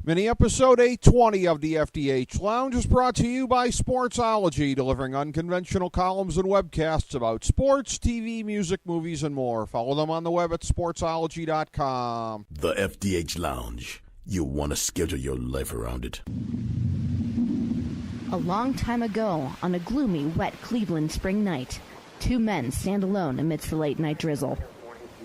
Mini episode 820 of the FDH Lounge is brought to you by Sportsology, delivering unconventional columns and webcasts about sports, TV, music, movies, and more. Follow them on the web at sportsology.com. The FDH Lounge. You want to schedule your life around it. A long time ago, on a gloomy, wet Cleveland spring night, two men stand alone amidst the late-night drizzle.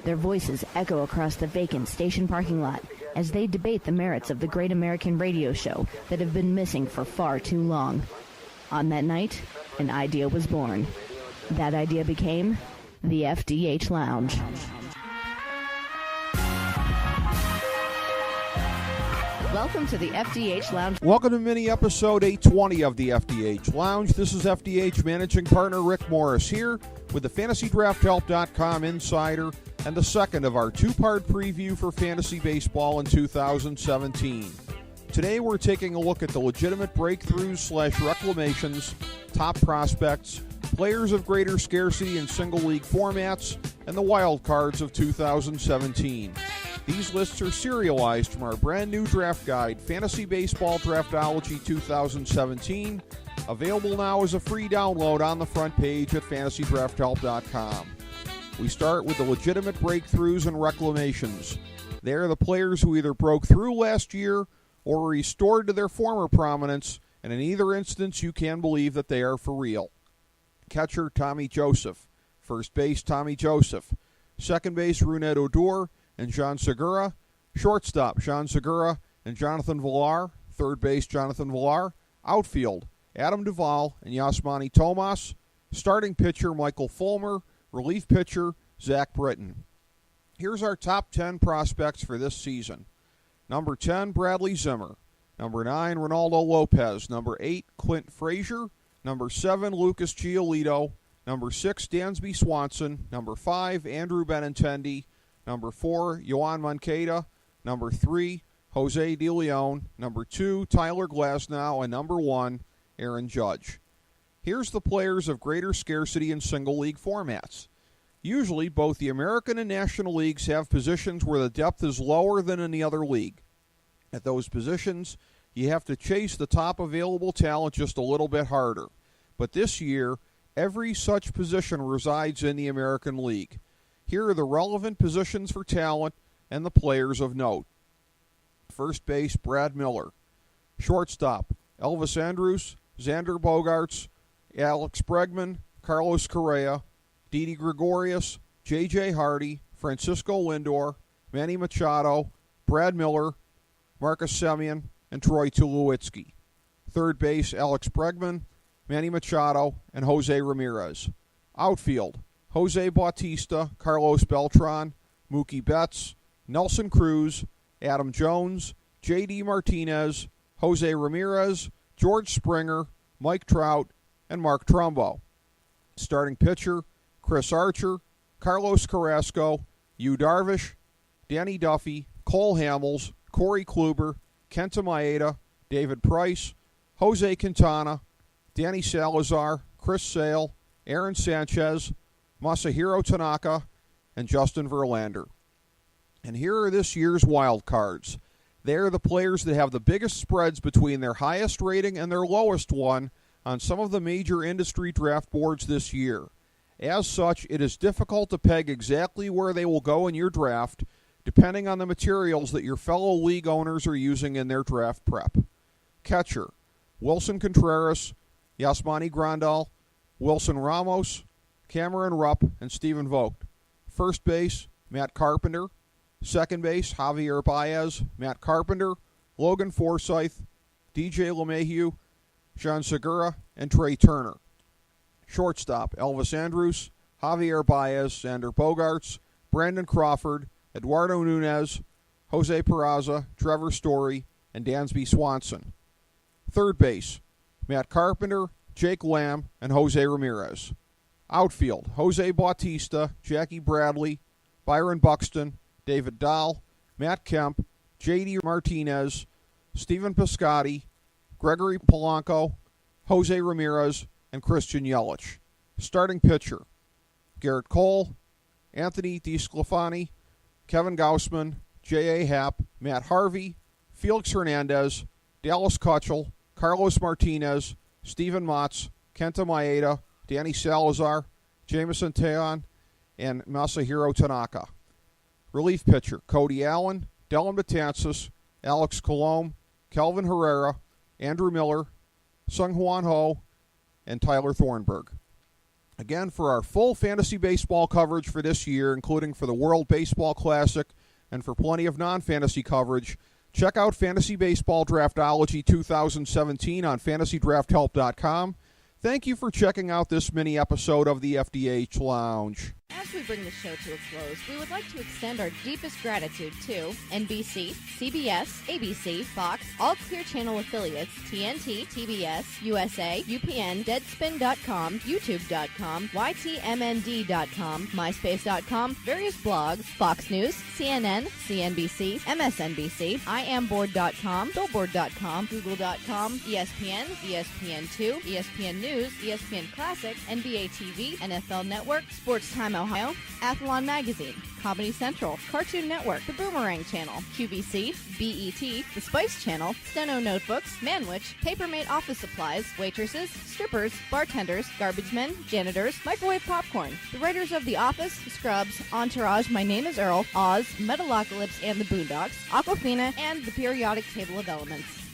Their voices echo across the vacant station parking lot as they debate the merits of the great American radio show that have been missing for far too long. On that night, an idea was born. That idea became the FDH Lounge. Welcome to the FDH Lounge. Welcome to mini episode 820 of the FDH Lounge. This is FDH managing partner Rick Morris here with the FantasyDraftHelp.com Insider and the second of our two-part preview for fantasy baseball in 2017. Today we're taking a look at the legitimate breakthroughs/reclamations, top prospects, players of greater scarcity in single-league formats, and the wild cards of 2017. These lists are serialized from our brand new draft guide, Fantasy Baseball Draftology 2017, available now as a free download on the front page at FantasyDraftHelp.com. We start with the legitimate breakthroughs and reclamations. They are the players who either broke through last year or were restored to their former prominence, and in either instance you can believe that they are for real. Catcher, Tommy Joseph. First base, Tommy Joseph. Second base, Rougned Odor and Jean Segura. Shortstop, Jean Segura and Jonathan Villar. Third base, Jonathan Villar. Outfield, Adam Duvall and Yasmani Tomas. Starting pitcher, Michael Fulmer. Relief pitcher, Zach Britton. Here's our top 10 prospects for this season. Number 10, Bradley Zimmer. Number 9, Ronaldo Lopez. Number 8, Clint Frazier. Number 7, Lucas Giolito. Number 6, Dansby Swanson. Number 5, Andrew Benintendi. Number 4, Yoan Moncada. Number 3, Jose De Leon. Number 2, Tyler Glasnow. And number 1, Aaron Judge. Here's the players of greater scarcity in single-league formats. Usually, both the American and National Leagues have positions where the depth is lower than in the other league. At those positions, you have to chase the top available talent just a little bit harder. But this year, every such position resides in the American League. Here are the relevant positions for talent and the players of note. First base, Brad Miller. Shortstop, Elvis Andrus, Xander Bogaerts, Alex Bregman, Carlos Correa, Didi Gregorius, J.J. Hardy, Francisco Lindor, Manny Machado, Brad Miller, Marcus Semien, and Troy Tulowitzki. Third base, Alex Bregman, Manny Machado, and Jose Ramirez. Outfield, Jose Bautista, Carlos Beltran, Mookie Betts, Nelson Cruz, Adam Jones, J.D. Martinez, Jose Ramirez, George Springer, Mike Trout, and Mark Trumbo. Starting pitcher, Chris Archer, Carlos Carrasco, Yu Darvish, Danny Duffy, Cole Hamels, Corey Kluber, Kenta Maeda, David Price, Jose Quintana, Danny Salazar, Chris Sale, Aaron Sanchez, Masahiro Tanaka, and Justin Verlander. And here are this year's wild cards. They are the players that have the biggest spreads between their highest rating and their lowest one on some of the major industry draft boards this year. As such, it is difficult to peg exactly where they will go in your draft, depending on the materials that your fellow league owners are using in their draft prep. Catcher, Wilson Contreras, Yasmani Grandal, Wilson Ramos, Cameron Rupp, and Stephen Vogt. First base, Matt Carpenter. Second base, Javier Baez, Matt Carpenter, Logan Forsythe, DJ LeMahieu, Jean Segura, and Trey Turner. Shortstop, Elvis Andrus, Javier Baez, Xander Bogaerts, Brandon Crawford, Eduardo Nunez, Jose Peraza, Trevor Story, and Dansby Swanson. Third base, Matt Carpenter, Jake Lamb, and Jose Ramirez. Outfield, Jose Bautista, Jackie Bradley, Byron Buxton, David Dahl, Matt Kemp, J.D. Martinez, Stephen Piscotty, Gregory Polanco, Jose Ramirez, and Christian Yelich. Starting pitcher, Garrett Cole, Anthony DeSclafani, Kevin Gausman, J.A. Happ, Matt Harvey, Felix Hernandez, Dallas Keuchel, Carlos Martinez, Steven Matz, Kenta Maeda, Danny Salazar, Jameson Taillon, and Masahiro Tanaka. Relief pitcher, Cody Allen, Dylan Betances, Alex Colomb, Kelvin Herrera, Andrew Miller, Sung-Hwan Ho, and Tyler Thornburg. Again, for our full fantasy baseball coverage for this year, including for the World Baseball Classic and for plenty of non-fantasy coverage, check out Fantasy Baseball Draftology 2017 on FantasyDraftHelp.com. Thank you for checking out this mini episode of the FDH Lounge. As we bring the show to a close, we would like to extend our deepest gratitude to NBC, CBS, ABC, Fox, all Clear Channel affiliates, TNT, TBS, USA, UPN, Deadspin.com, YouTube.com, YTMND.com, MySpace.com, various blogs, Fox News, CNN, CNBC, MSNBC, IamBoard.com, Billboard.com, Google.com, ESPN, ESPN2, ESPN News, ESPN Classic, NBA TV, NFL Network, Sports Time Ohio, Athlon Magazine, Comedy Central, Cartoon Network, The Boomerang Channel, QVC, BET, The Spice Channel, Steno Notebooks, Manwich, Papermate Office Supplies, waitresses, strippers, bartenders, garbage men, janitors, microwave popcorn, the writers of The Office, Scrubs, Entourage, My Name is Earl, Oz, Metalocalypse and the Boondocks, Aquafina, and the periodic table of elements.